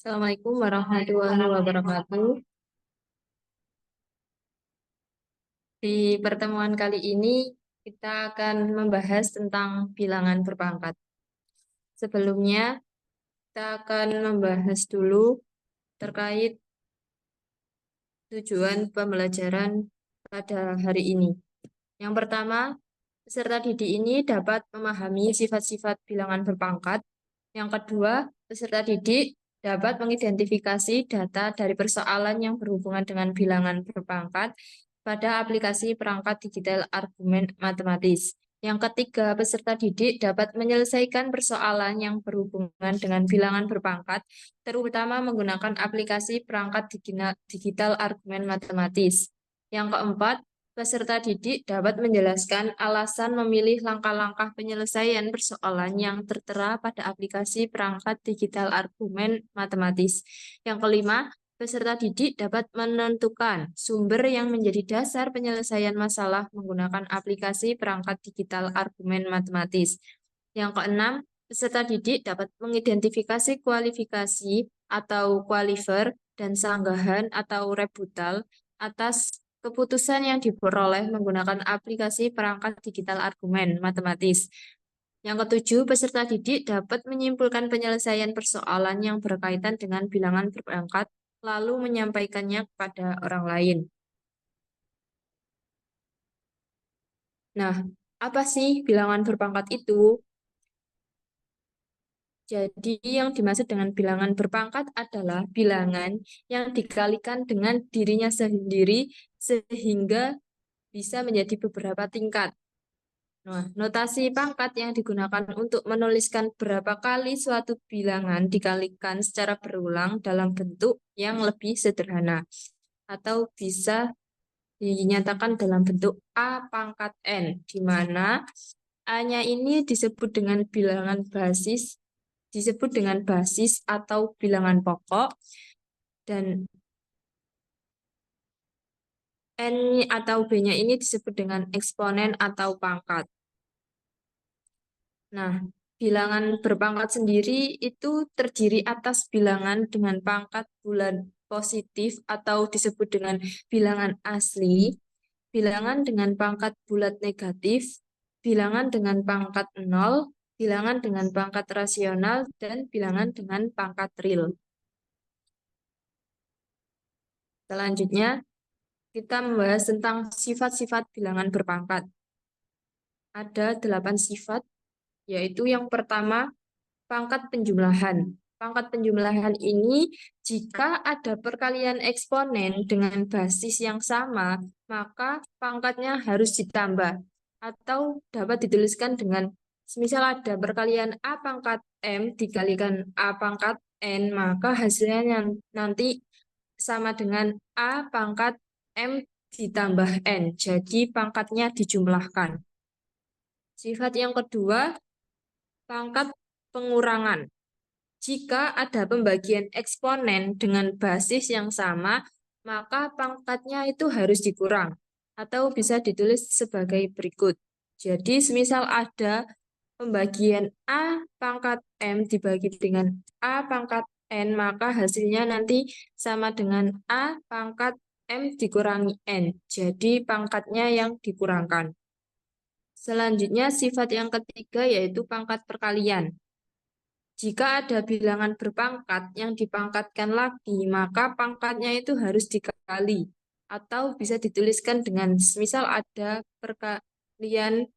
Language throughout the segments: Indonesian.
Assalamualaikum warahmatullahi wabarakatuh. Di pertemuan kali ini kita akan membahas tentang bilangan berpangkat. Sebelumnya kita akan membahas dulu terkait tujuan pembelajaran pada hari ini. Yang pertama, peserta didik ini dapat memahami sifat-sifat bilangan berpangkat. Yang kedua, peserta didik dapat mengidentifikasi data dari persoalan yang berhubungan dengan bilangan berpangkat pada aplikasi perangkat digital argumen matematis. Yang ketiga, peserta didik dapat menyelesaikan persoalan yang berhubungan dengan bilangan berpangkat, terutama menggunakan aplikasi perangkat digital argumen matematis. Yang keempat, peserta didik dapat menjelaskan alasan memilih langkah-langkah penyelesaian persoalan yang tertera pada aplikasi perangkat digital argumen matematis. Yang kelima, peserta didik dapat menentukan sumber yang menjadi dasar penyelesaian masalah menggunakan aplikasi perangkat digital argumen matematis. Yang keenam, peserta didik dapat mengidentifikasi kualifikasi atau qualifier dan sanggahan atau rebutal atas keputusan yang diperoleh menggunakan aplikasi perangkat digital argumen matematis. Yang ketujuh, peserta didik dapat menyimpulkan penyelesaian persoalan yang berkaitan dengan bilangan berpangkat, lalu menyampaikannya kepada orang lain. Nah, apa sih bilangan berpangkat itu? Jadi, yang dimaksud dengan bilangan berpangkat adalah bilangan yang dikalikan dengan dirinya sendiri sehingga bisa menjadi beberapa tingkat. Nah, notasi pangkat yang digunakan untuk menuliskan berapa kali suatu bilangan dikalikan secara berulang dalam bentuk yang lebih sederhana, atau bisa dinyatakan dalam bentuk A pangkat N, di mana A-nya ini disebut dengan basis atau bilangan pokok, dan N atau B-nya ini disebut dengan eksponen atau pangkat. Nah, bilangan berpangkat sendiri itu terdiri atas bilangan dengan pangkat bulat positif atau disebut dengan bilangan asli, bilangan dengan pangkat bulat negatif, bilangan dengan pangkat nol, bilangan dengan pangkat rasional, dan bilangan dengan pangkat real. Selanjutnya, kita membahas tentang sifat-sifat bilangan berpangkat. Ada 8 sifat, yaitu yang pertama, pangkat penjumlahan. Pangkat penjumlahan ini jika ada perkalian eksponen dengan basis yang sama, maka pangkatnya harus ditambah. Atau dapat dituliskan dengan, semisal ada perkalian A pangkat M dikalikan A pangkat N, maka hasilnya nanti sama dengan A pangkat M ditambah N. Jadi pangkatnya dijumlahkan. Sifat yang kedua, pangkat pengurangan. Jika ada pembagian eksponen dengan basis yang sama, maka pangkatnya itu harus dikurang, atau bisa ditulis sebagai berikut. Jadi, semisal ada pembagian A pangkat M dibagi dengan A pangkat N, maka hasilnya nanti sama dengan A pangkat M dikurangi N. Jadi, pangkatnya yang dikurangkan. Selanjutnya, sifat yang ketiga yaitu pangkat perkalian. Jika ada bilangan berpangkat yang dipangkatkan lagi, maka pangkatnya itu harus dikali. Atau bisa dituliskan dengan, misal ada perkalian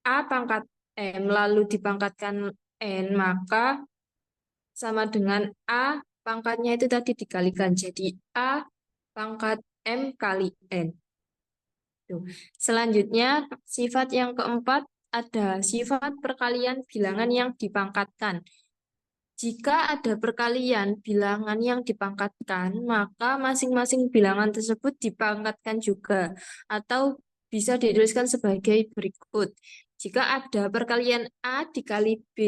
A pangkat M lalu dipangkatkan N, maka sama dengan A pangkatnya itu tadi dikalikan. Jadi A pangkat M kali N. Tuh. Selanjutnya, sifat yang keempat ada sifat perkalian bilangan yang dipangkatkan. Jika ada perkalian bilangan yang dipangkatkan, maka masing-masing bilangan tersebut dipangkatkan juga, atau bisa dituliskan sebagai berikut. Jika ada perkalian A dikali B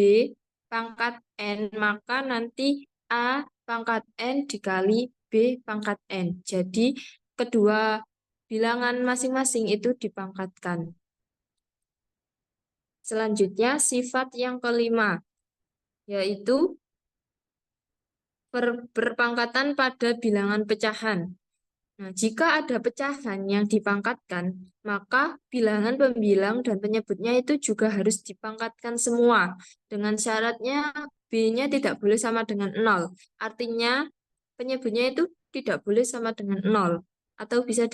pangkat N, maka nanti A pangkat N dikali B pangkat N. Jadi, kedua bilangan masing-masing itu dipangkatkan. Selanjutnya, sifat yang kelima, yaitu berpangkatan pada bilangan pecahan. Nah, jika ada pecahan yang dipangkatkan, maka bilangan pembilang dan penyebutnya itu juga harus dipangkatkan semua. Dengan syaratnya B-nya tidak boleh sama dengan 0. Artinya penyebutnya itu tidak boleh sama dengan 0. Atau bisa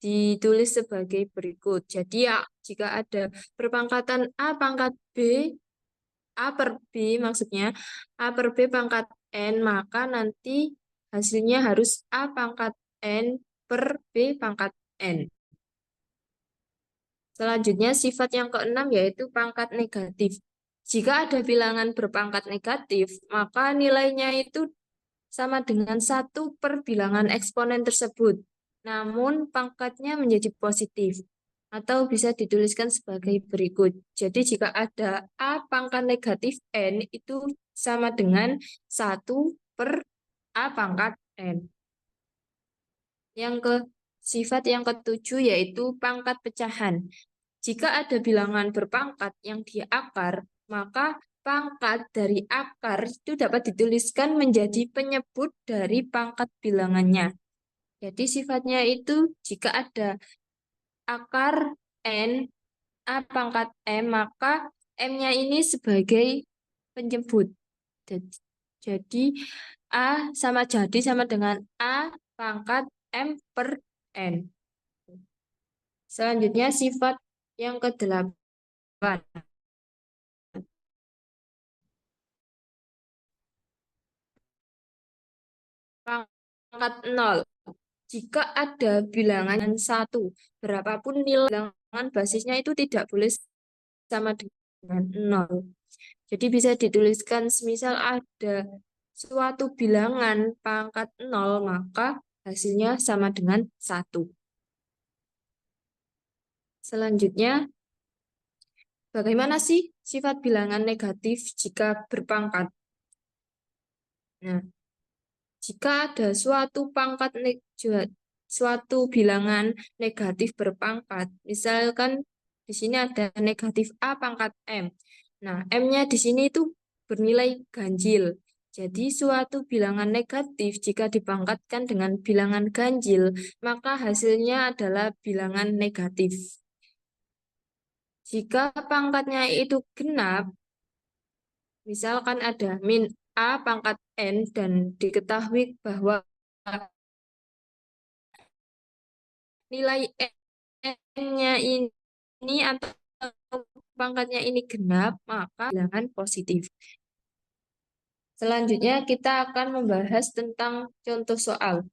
ditulis sebagai berikut. Jadi ya, jika ada berpangkatan A pangkat B, A per B maksudnya, A per B pangkat N, maka nanti hasilnya harus A pangkat N per B pangkat N. Selanjutnya sifat yang keenam yaitu pangkat negatif. Jika ada bilangan berpangkat negatif, maka nilainya itu sama dengan 1 per bilangan eksponen tersebut. Namun pangkatnya menjadi positif. Atau bisa dituliskan sebagai berikut. Jadi jika ada A pangkat negatif N itu sama dengan 1 per A pangkat N. Yang ke Sifat yang ketujuh yaitu pangkat pecahan. Jika ada bilangan berpangkat yang di akar, maka pangkat dari akar itu dapat dituliskan menjadi penyebut dari pangkat bilangannya. Jadi sifatnya itu jika ada akar N, A pangkat M, maka M-nya ini sebagai penyebut. Jadi jadi sama dengan A pangkat M per N. Selanjutnya sifat yang ke-8. Pangkat 0. Jika ada bilangan 1, berapapun nilai bilangan basisnya itu tidak boleh sama dengan 0. Jadi bisa dituliskan semisal ada suatu bilangan pangkat 0, maka hasilnya sama dengan 1. Selanjutnya, bagaimana sih sifat bilangan negatif jika berpangkat? Nah, jika ada suatu bilangan negatif berpangkat, misalkan di sini ada negatif A pangkat M. Nah, M-nya di sini itu bernilai ganjil. Jadi suatu bilangan negatif jika dipangkatkan dengan bilangan ganjil, maka hasilnya adalah bilangan negatif. Jika pangkatnya itu genap, misalkan ada min A pangkat N dan diketahui bahwa nilai N-nya ini atau pangkatnya ini genap, maka bilangan positif. Selanjutnya kita akan membahas tentang contoh soal.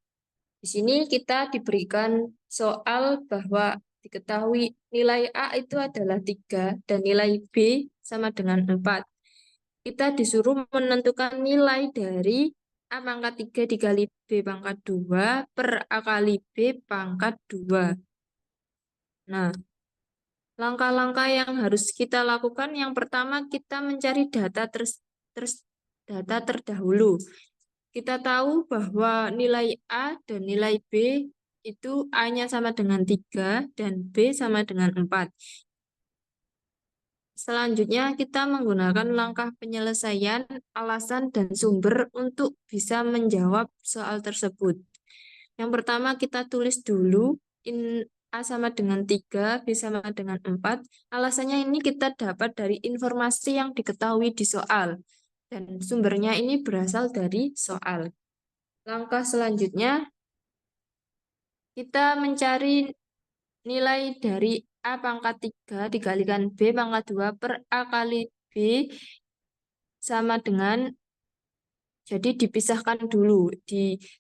Di sini kita diberikan soal bahwa diketahui nilai A itu adalah 3 dan nilai B sama dengan 4. Kita disuruh menentukan nilai dari A pangkat 3 dikali B pangkat 2 per A kali B pangkat 2. Nah, langkah-langkah yang harus kita lakukan, yang pertama kita mencari data terdahulu. Kita tahu bahwa nilai A dan nilai B itu A-nya sama dengan 3 dan B sama dengan 4. Selanjutnya kita menggunakan langkah penyelesaian, alasan, dan sumber untuk bisa menjawab soal tersebut. Yang pertama kita tulis dulu A sama dengan 3, B sama dengan 4. Alasannya ini kita dapat dari informasi yang diketahui di soal. Dan sumbernya ini berasal dari soal. Langkah selanjutnya, kita mencari nilai dari A pangkat 3 dikalikan B pangkat 2 per A kali B sama dengan, jadi dipisahkan dulu.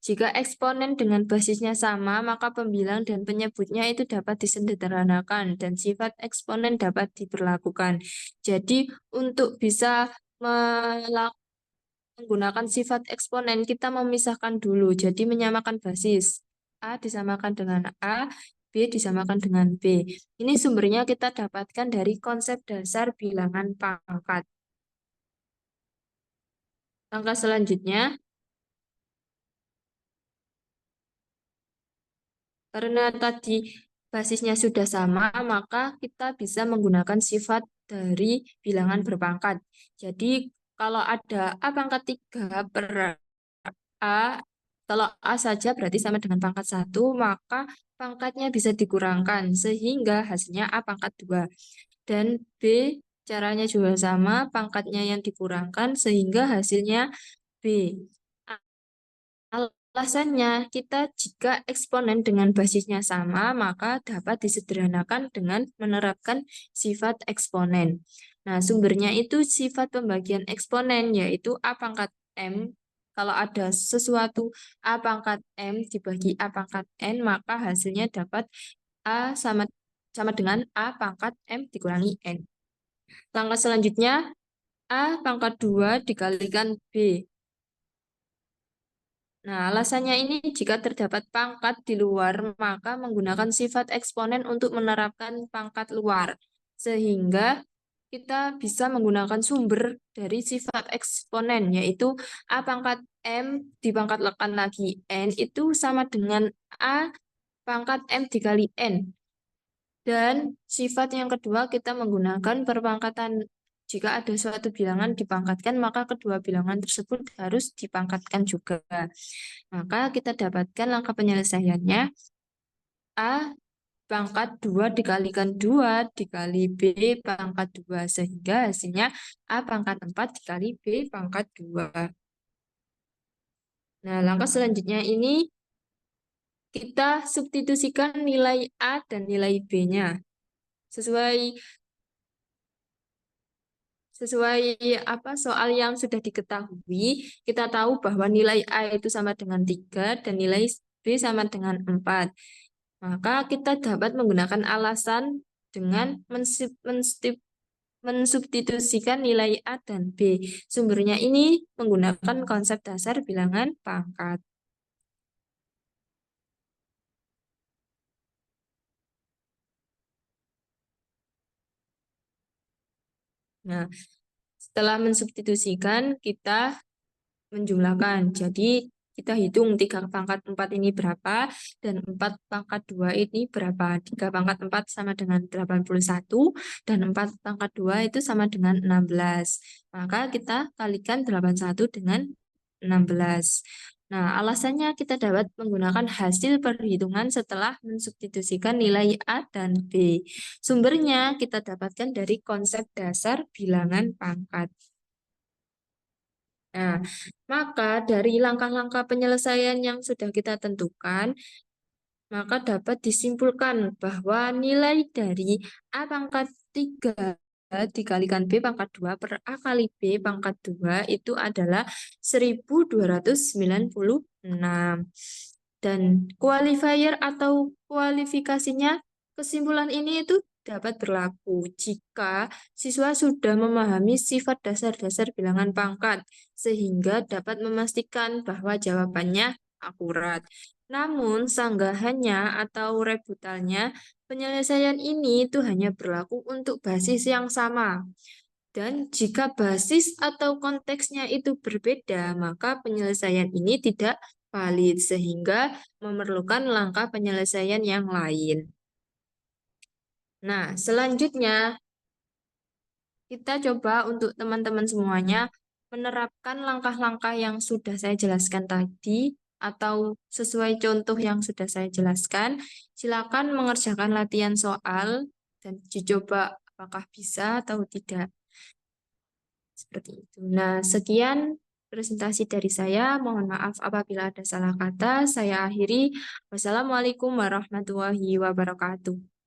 Jika eksponen dengan basisnya sama, maka pembilang dan penyebutnya itu dapat disederhanakan dan sifat eksponen dapat diberlakukan. Jadi untuk bisa menggunakan sifat eksponen, kita memisahkan dulu. Jadi menyamakan basis. A disamakan dengan A, B disamakan dengan B. Ini sumbernya kita dapatkan dari konsep dasar bilangan pangkat. Langkah selanjutnya, karena tadi basisnya sudah sama, maka kita bisa menggunakan sifat dari bilangan berpangkat. Jadi kalau ada A pangkat 3 per A, kalau A saja berarti sama dengan pangkat 1, maka pangkatnya bisa dikurangkan sehingga hasilnya A pangkat 2. Dan B, caranya juga sama, pangkatnya yang dikurangkan sehingga hasilnya B. Alasannya, kita jika eksponen dengan basisnya sama, maka dapat disederhanakan dengan menerapkan sifat eksponen. Nah, sumbernya itu sifat pembagian eksponen, yaitu A pangkat M. Kalau ada sesuatu A pangkat M dibagi A pangkat N, maka hasilnya dapat A sama dengan A pangkat M dikurangi N. Langkah selanjutnya, A pangkat 2 dikalikan B. Nah, alasannya ini jika terdapat pangkat di luar, maka menggunakan sifat eksponen untuk menerapkan pangkat luar. Sehingga kita bisa menggunakan sumber dari sifat eksponen, yaitu A pangkat M dipangkatkan lagi N itu sama dengan A pangkat M dikali N. Dan sifat yang kedua kita menggunakan perpangkatan. Jika ada suatu bilangan dipangkatkan, maka kedua bilangan tersebut harus dipangkatkan juga. Maka kita dapatkan langkah penyelesaiannya A pangkat 2 dikalikan 2 dikali B pangkat 2. Sehingga hasilnya A pangkat 4 dikali B pangkat 2. Nah, langkah selanjutnya ini kita substitusikan nilai A dan nilai B-nya. Sesuai Sesuai apa soal yang sudah diketahui, kita tahu bahwa nilai A itu sama dengan 3 dan nilai B sama dengan 4. Maka kita dapat menggunakan alasan dengan mensubstitusikan nilai A dan B. Sumbernya ini menggunakan konsep dasar bilangan pangkat. Nah, setelah mensubstitusikan, kita menjumlahkan. Jadi kita hitung 3 pangkat 4 ini berapa dan 4 pangkat 2 ini berapa. 3 pangkat 4 sama dengan 81 dan 4 pangkat 2 itu sama dengan 16. Maka kita kalikan 81 dengan 16. Nah, alasannya kita dapat menggunakan hasil perhitungan setelah mensubstitusikan nilai A dan B. Sumbernya kita dapatkan dari konsep dasar bilangan pangkat. Nah, maka dari langkah-langkah penyelesaian yang sudah kita tentukan, maka dapat disimpulkan bahwa nilai dari A pangkat 3 dikalikan B pangkat 2 per A kali B pangkat 2 itu adalah 1296. Dan qualifier atau kualifikasinya, kesimpulan ini itu dapat berlaku jika siswa sudah memahami sifat dasar-dasar bilangan pangkat, sehingga dapat memastikan bahwa jawabannya akurat. Namun, sanggahannya atau rebutalnya, penyelesaian ini itu hanya berlaku untuk basis yang sama. Dan jika basis atau konteksnya itu berbeda, maka penyelesaian ini tidak valid, sehingga memerlukan langkah penyelesaian yang lain. Nah, selanjutnya kita coba untuk teman-teman semuanya menerapkan langkah-langkah yang sudah saya jelaskan tadi atau sesuai contoh yang sudah saya jelaskan. Silakan mengerjakan latihan soal dan dicoba apakah bisa atau tidak. Seperti itu. Nah, sekian presentasi dari saya. Mohon maaf apabila ada salah kata. Saya akhiri. Wassalamualaikum warahmatullahi wabarakatuh.